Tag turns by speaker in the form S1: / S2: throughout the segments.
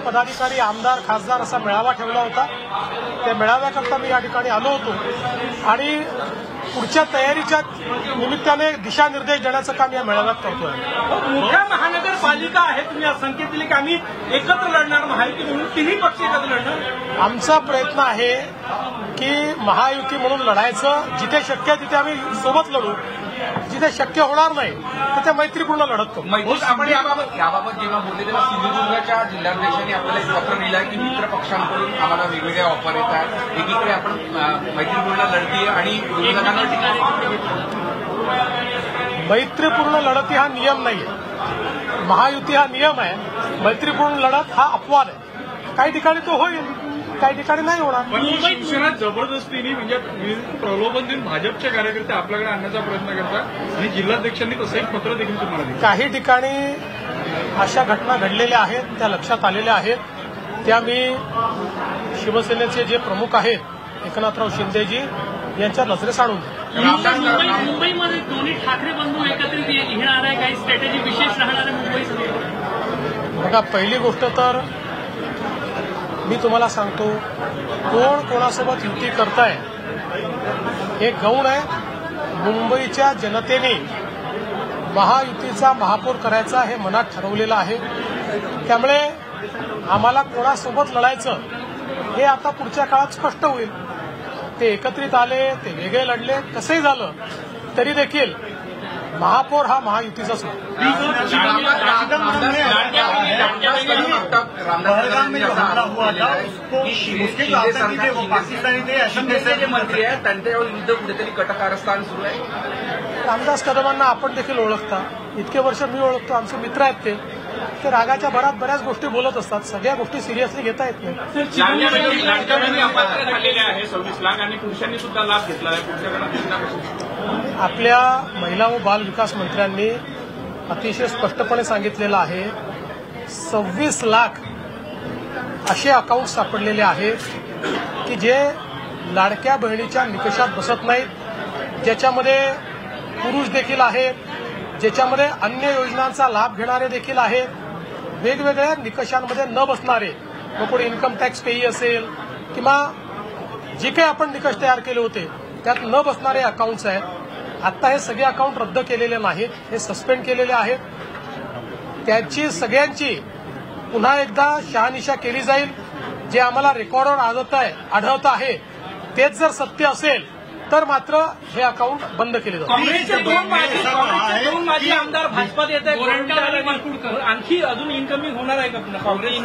S1: पदाधिकारी, आमदार, खासदार असा मेळावा ठेवला होता. त्या मेळाव्याकरता मी या ठिकाणी आलो होतो आणि पुढच्या तयारीच्या निमित्ताने दिशानिर्देश देण्याचं काम या मेळाव्यात करतोय.
S2: मोठ्या महानगरपालिका आहे, तुम्ही संकेत दिले की आम्ही एकत्र लढणार, महायुती म्हणून तिन्ही पक्ष एकत्र लढणार.
S1: आमचा प्रयत्न आहे की महायुती म्हणून लढायचं. जिथे शक्य तिथे आम्ही सोबत लढू, जिथे शक्य होणार नाही तिथे मैत्रीपूर्ण लढत करू.
S3: आपण याबाबत जेव्हा बोलले तेव्हा सिंधुदुर्गच्या जिल्हाध्यक्षांनी आपल्याला एक पत्र लिहिलं आहे की मित्र पक्षांकडून आम्हाला वेगवेगळ्या ऑफर येत आहेत. एकीकडे आपण मैत्रीपूर्ण लढतीये आणि विरोधकांना
S1: मैत्रीपूर्ण लढती हा नियम नाहीये. महायुती हा नियम आहे. मैत्रीपूर्ण लढत हा अपवाद आहे. काही ठिकाणी तो होईल, काही ठिकाणी नाही होणार.
S2: पण शिवसेना जबरदस्तीने म्हणजे प्रलोभन देऊन भाजपचे कार्यकर्ते आपल्याकडे आणण्याचा प्रयत्न करतात आणि जिल्हाध्यक्षांनी तसं एक पत्र देखील तुम्हाला दिलं.
S1: काही ठिकाणी अशा घटना घडलेल्या आहेत, त्या लक्षात आलेल्या आहेत. त्या मी शिवसेनेचे जे प्रमुख आहेत एकनाथराव शिंदेजी यांच्या नजरेस आणून
S4: मुंबईमध्ये दोन्ही ठाकरे बंधू एकत्रित येणार आहे, काही स्ट्रॅटेजी विशेष राहणार आहे मुंबईसाठी.
S1: बघा, पहिली गोष्ट तर मी तुम्हाला सांगतो, कोण कोणासोबत युती करताय हे गौण आहे. मुंबईच्या जनतेने महायुतीचा महापौर करायचा हे मनात ठरवलेलं आहे. त्यामुळे आम्हाला कोणासोबत लढायचं हे आता पुढच्या काळात स्पष्ट होईल. ते एकत्रित आले, ते वेगळे लढले, कसंही झालं तरी देखील महापौर हा महायुतीचाच होता.
S3: मंत्री आहेत त्यांच्या विरुद्ध कुठेतरी कटकारस्थान सुरू आहे.
S1: रामदास कदमांना आपण देखील ओळखता, इतके वर्ष मी ओळखतो, आमचे मित्र आहेत. ते रागाच्या भरात बऱ्याच गोष्टी बोलत असतात. सगळ्या गोष्टी सिरियसली घेता येत नाही.
S2: अपात्र झालेले आहे 26 लाख आणि पुरुषांनी सुद्धा लाभ घेतला आहे.
S1: आपल्या महिला व बाल विकास मंत्र्यांनी अतिशय स्पष्टपणे सांगितलेलं आहे 26 लाख असे अकाउंट सापडलेले आहेत की जे लाडक्या बहिणीच्या निकषात बसत नाहीत, ज्याच्यामध्ये पुरुष देखील आहेत, ज्याच्यामध्ये अन्य योजनांचा लाभ घेणारे देखील आहेत, वेगवेगळ्या निकषांमध्ये न बसणारे, मग कोणी इन्कम टॅक्स पेई असेल किंवा जे काही आपण निकष तयार केले होते त्यात न बसणारे अकाउंट्स आहेत. आता हे सगळे अकाउंट रद्द केलेले नाहीत, हे सस्पेंड केलेले आहेत. त्याची सगळ्यांची पुन्हा एकदा शहानिशा केली जाईल. जे आम्हाला रेकॉर्डवर आढळत आहे तेच जर सत्य असेल तर मात्र हे अकाउंट बंद केले जाईल.
S2: काँग्रेसचे दोन माजी आमदार भाजपात येत आहेत, आणखी अजून इन्कमिंग होणार आहे का काँग्रेस?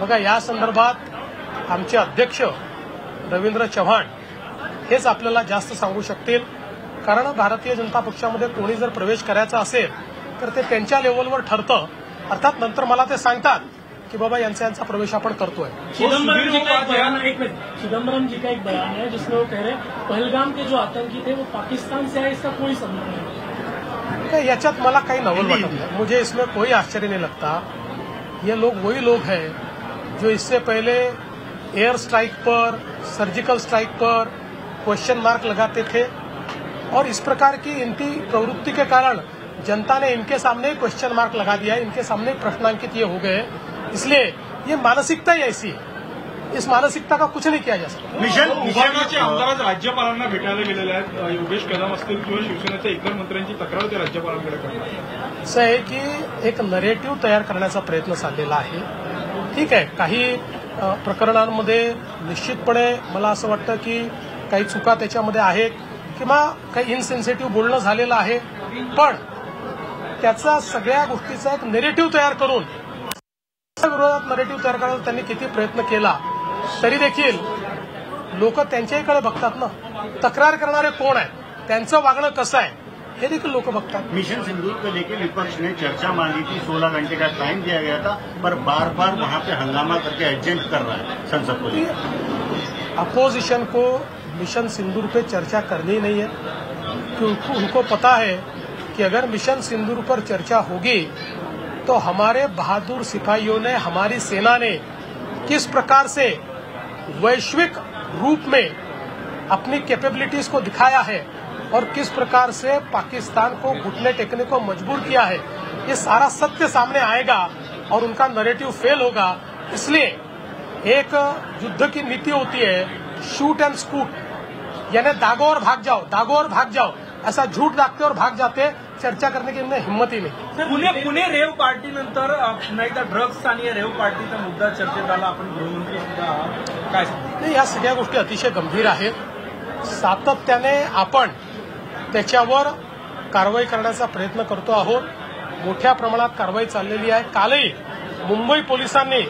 S1: बघा, या संदर्भात आमचे अध्यक्ष रवींद्र चव्हाण हेच आपल्याला जास्त सांगू शकतील. कारण भारतीय जनता पक्षामध्ये कोणी जर प्रवेश करायचा असेल तर ते त्यांच्या लेवलवर ठरतं. अर्थात नंतर मला ते सांगतात कि बाबा यांचा प्रवेश आपण करतोय.
S4: चिदम्बरम जी का एक बयान है जिसमें वो कह रहे हैं पहलगाम के जो आतंकी थे वो पाकिस्तान से है, इसका कोई संबंध नहीं.
S1: याच्यात मला काही नवल वाटत नहीं. मुझे इसमें कोई आश्चर्य नहीं लगता. ये लोग वही लोग हैं जो इससे पहले एयर स्ट्राइक पर, सर्जिकल स्ट्राइक पर क्वेश्चन मार्क लगाते थे और इस प्रकार की इनकी प्रवृत्ति के कारण जनता ने इनके सामने क्वेश्चन मार्क लगा दिया है, इनके सामने प्रश्नांकित ये हो गए. इसलिए ये मानसिकता ही ऐसी है. इस मानसिकता का कुछ नहीं किया जा सकता.
S2: विभागाचे आमदार आज राज्यपालांना भेटायला गेलेले आहेत. योगेश कदम असतील किंवा शिवसेनेच्या इतर मंत्र्यांची तक्रार ते राज्यपालांकडे करतात.
S1: असं आहे की एक नरेटिव्ह तयार करण्याचा प्रयत्न चाललेला आहे. ठीक आहे, काही प्रकरणांमध्ये निश्चितपणे मला असं वाटतं की काही चुका त्याच्यामध्ये आहेत किंवा काही इनसेन्सिटिव्ह बोलणं झालेलं आहे. पण त्याचा सगळ्या गोष्टीचा एक नेरेटिव्ह तयार करून विरोधात नरेटिव्ह तयार करायला त्यांनी किती प्रयत्न केला तरी देखील लोक त्यांच्याकडे बघतात ना. तक्रार करणारे कोण आहेत, त्यांचं वागणं कसं आहे हे देखील लोक बघतात.
S5: मिशन सिंदूर को लेकर विपक्ष ने चर्चा मांगी थी, 16 घंटे का टाइम दिया गया था, पर बार बार वहां पे हंगामा करके एडजेंट कर रहा है संसद को.
S1: अपोजिशन को मिशन सिंदूर पे चर्चा करनी नहीं है क्योंकि उनको पता है कि अगर मिशन सिंदूर पर चर्चा होगी तो हमारे बहादुर सिपाहियों ने, हमारी सेना ने किस प्रकार से वैश्विक रूप में अपनी कैपेबिलिटीज को दिखाया है और किस प्रकार से पाकिस्तान को घुटने टेकने को मजबूर किया है, ये सारा सत्य सामने आएगा और उनका नैरेटिव फेल होगा. इसलिए एक युद्ध की नीति होती है शूट एंड स्कूट, यानी दागो और भाग जाओ, ऐसा झूठ दागते और भाग जाते, चर्चा करने की इनमें हिम्मत ही नहीं.
S6: पुणे रेव पार्टीनंतर पुन्हा एकदा ड्रग्स आणि रेव पार्टीचा मुद्दा चर्चेत आला. आपण गृहमंत्री सुद्धा काय सांगता?
S1: नाही, या सगळ्या गोष्टी अतिशय गंभीर आहेत. सातत्याने आपण त्याच्यावर कारवाई करण्याचा प्रयत्न करतो आहोत. मोठ्या प्रमाणात कारवाई चाललेली आहे. कालही मुंबई पोलिसांनी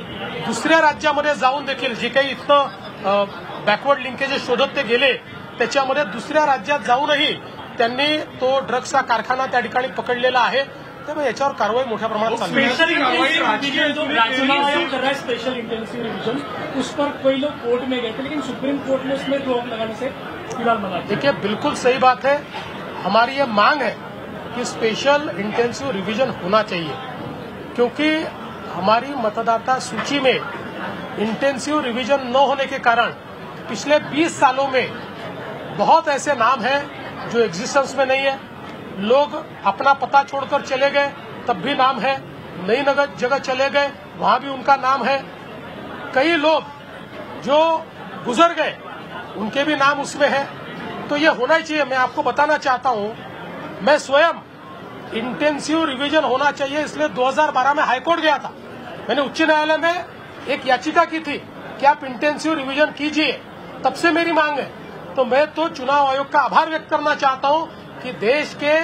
S1: दुसऱ्या राज्यामध्ये जाऊन देखील जे काही इथनं बॅकवर्ड लिंकेजेस शोधत ते गेले, त्याच्यामध्ये दुसऱ्या राज्यात जाऊनही त्यांनी तो ड्रग्सचा कारखाना त्या ठिकाणी पकडलेला आहे. त्यामुळे याच्यावर कारवाई मोठ्या प्रमाणात चालली आहे.
S4: स्पेशल चुनाव आयोग कर रहा है स्पेशल इंटेंसिव रिवीजन, उस पर कई लोग कोर्ट में गए थे, लेकिन सुप्रीम कोर्ट ने उसमें रोक लगाने से फिलहाल मना किया.
S1: देखिए, बिल्कुल सही बात है. हमारी ये मांग है कि स्पेशल इंटेंसिव रिवीजन होना चाहिए, क्योंकि हमारी मतदाता सूची में इंटेंसिव रिवीजन न होने के कारण पिछले 20 सालों में बहुत ऐसे नाम हैं जो एग्जिस्टेंस में नहीं है. लोग अपना पता छोड़कर चले गए, तब भी नाम है. नई जगह चले गए, वहां भी उनका नाम है. कई लोग जो गुजर गए, उनके भी नाम उसमें है. तो ये होना ही चाहिए. मैं आपको बताना चाहता हूं, मैं स्वयं इंटेंसिव रिवीजन होना चाहिए इसलिए 2012 में हाईकोर्ट गया था. मैंने उच्च न्यायालय में एक याचिका की थी कि आप इंटेंसिव रिवीजन कीजिए. तब से मेरी मांग है. तो मैं तो चुनाव आयोग का आभार व्यक्त करना चाहता हूं कि देश के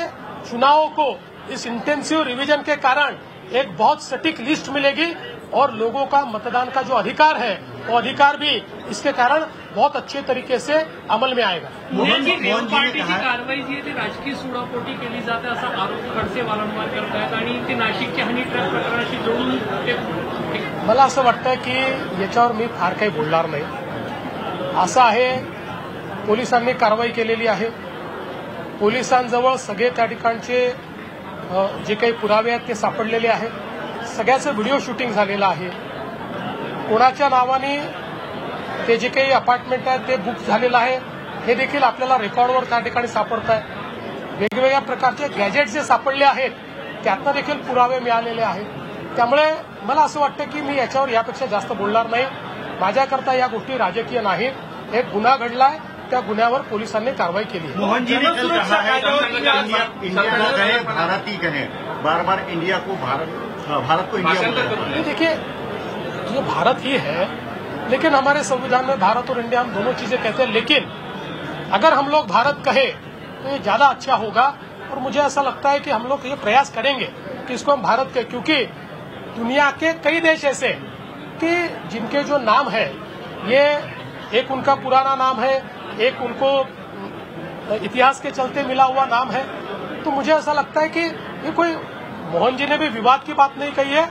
S1: चुनावों को इस इंटेंसिव रिवीजन के कारण एक बहुत सटीक लिस्ट मिलेगी और लोगों का मतदान का जो अधिकार है वो अधिकार भी इसके कारण बहुत अच्छे तरीके से अमल में आएगा.
S4: पुण्याची रेव पार्टीची कारवाई जी आहे ती राजकीय सुडापोटी केली जाते असा आरोप खडसे वारंवार करत आहेत आणि ते नाशिकच्या हनी ट्रॅप प्रकरणाशी जोडून ते
S1: मला असं वाटतं की याच्यावर मी फार काही बोलणार नाही. असं आहे, पोलिसांनी कारवाई केलेली आहे. पोलिसांजवळ सगळे त्या ठिकाणचे जे काही पुरावे आहेत ते सापडलेले आहेत. सगळ्याचं व्हिडिओ शूटिंग झालेलं आहे. कोणाच्या नावाने ते जे काही अपार्टमेंट आहे ते बुक झालेलं आहे हे देखील आपल्याला रेकॉर्डवर त्या ठिकाणी सापडत आहे. वेगवेगळ्या प्रकारचे गॅजेट जे सापडले आहेत त्यातनं देखील पुरावे मिळालेले आहेत. त्यामुळे मला असं वाटतं की मी याच्यावर यापेक्षा जास्त बोलणार नाही. माझ्याकरता या गोष्टी राजकीय नाहीत. एक गुन्हा घडलाय, त्या गुन्ह्यावर पोलिसांनी कारवाई केली है.
S5: मोहन जी ने कल कहा है कि इंडिया को कहे, भारत ही कहे, बार बार इंडिया को भारत को इंडिया बोला.
S1: देखिए, ये भारत ही है, लेकिन हमारे संविधान में भारत और इंडिया हम दोनों चीजें कहते हैं. लेकिन अगर हम लोग भारत कहे तो ये ज्यादा अच्छा होगा. और मुझे ऐसा लगता है कि हम लोग ये प्रयास करेंगे कि इसको हम भारत कहें, क्योंकि दुनिया के कई देश ऐसे कि जिनके जो नाम है, ये एक उनका पुराना नाम है, एक उनको इतिहास के चलते मिला हुआ नाम है. तो मुझे ऐसा लगता है कि ये कोई, मोहन जी ने भी विवाद की बात नहीं कही है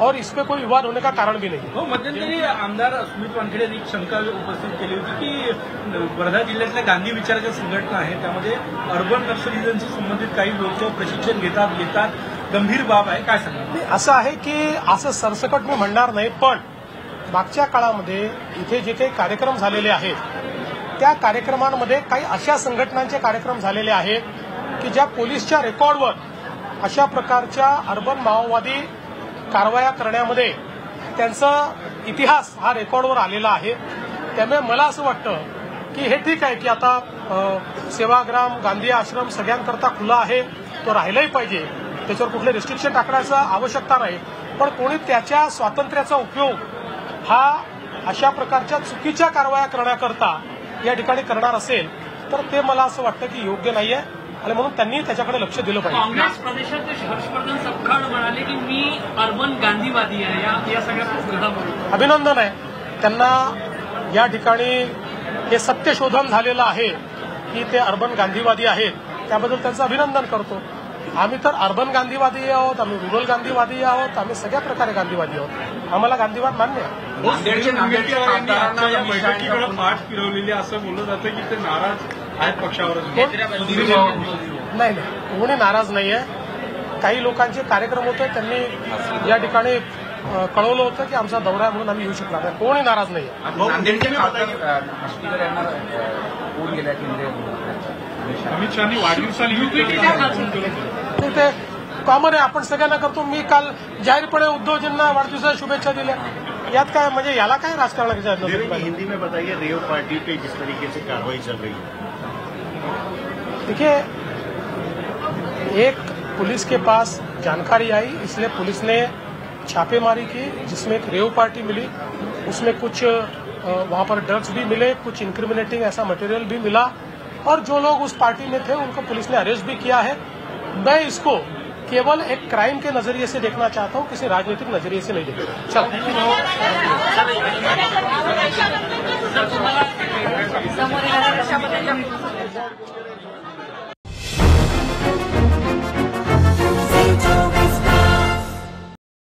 S1: और इस पे कोई विवाद होने का कारण भी नहीं.
S6: हो, मध्यंतरी आमदार सुमित वानखेडे यांनी एक शंका उपस्थित केली होती की वर्धा जिल्ह्यातल्या गांधी विचाराच्या संघटना आहेत, त्यामध्ये अर्बन नक्षलिझमशी संबंधित काही लोक प्रशिक्षण येतात. गंभीर बाब आहे, काय सांगा?
S1: असं आहे की असं सरसकट मी म्हणणार नाही, पण मागच्या काळामध्ये इथे जे काही कार्यक्रम झालेले आहेत त्या कार्यक्रमांमध्ये काही अशा संघटनांचे कार्यक्रम झालेले आहेत की ज्या पोलीसच्या रेकॉर्डवर अशा प्रकारच्या अर्बन माओवादी कारवाया करण्यामध्ये त्यांचा इतिहास हा रेकॉर्डवर आलेला आहे. त्यामुळे मला असं वाटतं की हे ठीक आहे की आता सेवाग्राम, गांधी आश्रम सगळ्यांकरता खुला आहे, तो राहिलाही पाहिजे, त्याच्यावर कुठले रिस्ट्रिक्शन टाकण्याची आवश्यकता नाही. पण कोणी त्याच्या स्वातंत्र्याचा उपयोग हा अशा प्रकारच्या चुकीच्या कारवाया करण्याकरता या ठिकाणी करणार असेल तर ते मला असं वाटतं की योग्य नाहीये आणि म्हणून त्यांनी त्याच्याकडे लक्ष दिलं पाहिजे.
S4: काँग्रेस प्रदेशाध्यक्ष हर्षवर्धन सपकाळ म्हणाले की मी अर्बन गांधीवादी आहे. या सगळ्या घडामोडी
S1: अभिनंदन आहे त्यांना. या ठिकाणी हे सत्यशोधन झालेलं आहे की ते अर्बन गांधीवादी आहेत, त्याबद्दल त्यांचं अभिनंदन करतो. आम्ही तर अर्बन गांधीवादी आहोत, आम्ही रुरल गांधीवादी आहोत, आम्ही सगळ्या प्रकारे गांधीवादी आहोत. आम्हाला गांधीवाद मान्य आहे.
S2: या बैठकीकडे पाठ फिरवलेली असं बोललं जातं की ते नाराज आहेत पक्षावर.
S1: नाही, कोणी नाराज नाहीये. काही लोकांचे कार्यक्रम होते, त्यांनी या ठिकाणी कळवलं होतं की आमचा दौरा आहे म्हणून आम्ही येऊ शकणार नाही. कोणी नाराज नाहीये.
S3: नांदेडचे खासदार आष्टीकर यांना फोन केला केंद्रीय
S2: अमित शहानी वाढदिवसानिमित्त
S1: ते कॉमन आहे, आपण सगळ्यांना करतो. मी काल जाहीरपणे उद्धवजींना वाढदिवसाच्या शुभेच्छा दिल्या. यात काय म्हणजे याला काय राजकारणाच्या
S5: हिंदी में बताइए, रेव पार्टी पे जिस तरीके से कार्रवाई चल रही है.
S1: देखिए, एक पुलिस के पास जानकारी आई, इसलिए पुलिस ने छापेमारी की, जिसमें एक रेव पार्टी मिली. उसमें कुछ वहां पर ड्रग्स भी मिले, कुछ इंक्रिमिनेटिंग ऐसा मटेरियल भी मिला, और जो लोग उस पार्टी में थे उनको पुलिस ने अरेस्ट भी किया है. मैं इसको केवल एक क्राइम के नजरिए से देखना चाहता हूं, किसी राजनीतिक नजरिए से नहीं देखना. चलो.